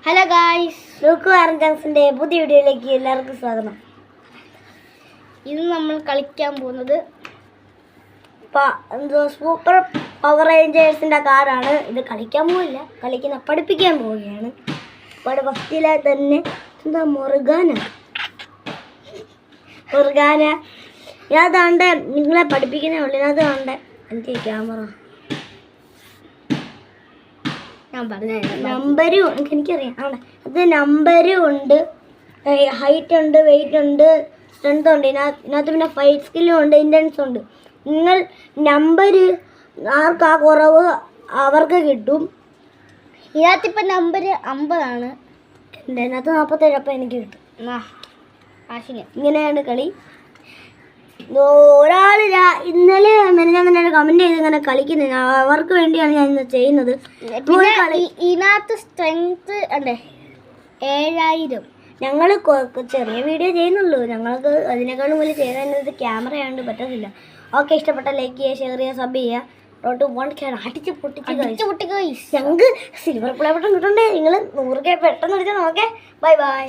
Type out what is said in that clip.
Hello guys, ലൂക്കു ആറഞ്ചാങ്സിന്റെ പുതിയ വീഡിയോയിലേക്ക് എല്ലാവർക്കും സ്വാഗതം. ഇന്ന് നമ്മൾ കളിക്കാൻ പോകുന്നത് സൂപ്പർ പവർ റേഞ്ചേഴ്സിന്റെ കാറാണ്. ഇത് കളിക്കാൻ പോവില്ല, പഠിപ്പിക്കാൻ പോവുകയാണ്. അവിടെ ഫസ്റ്റിലെ തന്നെ എന്താ മുറുകാന ഞാൻ താണ്ടെ നിങ്ങളെ പഠിപ്പിക്കുന്ന ഉള്ളിൽ അത് താണ്ടെ എൻ്റെ ക്യാമറ നമ്പരും എനിക്കറിയാം. അവിടെ അത് നമ്പരും ഉണ്ട്, ഹൈറ്റ് ഉണ്ട്, വെയിറ്റ് ഉണ്ട്, സ്ട്രെങ്ത് ഉണ്ട്. ഇതിനകത്ത് പിന്നെ ഫൈറ്റ് സ്കില്ലും ഉണ്ട്, ഇൻറ്റൻസും ഉണ്ട്. നിങ്ങൾ നമ്പർ ആർക്കാ കുറവ് അവർക്ക് കിട്ടും. ഇതിനകത്തിപ്പോൾ നമ്പർ 50 എൻ്റെ അതിനകത്ത് 47. അപ്പം എനിക്ക് കിട്ടും. ഇങ്ങനെയാണ് കളി. ഒരാൾ ഇന്നലെ മെനഞ്ഞാൽ കമന്റ് ചെയ്ത് ഇങ്ങനെ കളിക്കുന്നത്, അവർക്ക് വേണ്ടിയാണ് ഞാൻ ഇന്ന് ചെയ്യുന്നത്. ഇതിനകത്ത് സ്ട്രെങ്ത് അല്ലേ 7000. ഞങ്ങൾ ചെറിയ വീഡിയോ ചെയ്യുന്നുള്ളൂ. ഞങ്ങൾക്ക് അതിനേക്കാളും വലിയ ചെയ്യാൻ ക്യാമറയാണ്ട് പറ്റത്തില്ല. ഓക്കെ, ഇഷ്ടപ്പെട്ട ലൈക്ക് ചെയ്യുക, ഷെയർ ചെയ്യുക, സബ് ചെയ്യുക. അടിച്ച് പൊട്ടിച്ച് ഞങ്ങൾക്ക് സിൽവർ പ്ലേ ബട്ടൺ കിട്ടണ്ടേ. നിങ്ങൾ 100K പെട്ടെന്ന് അടിച്ചാൽ നോക്കേ. Bye bye.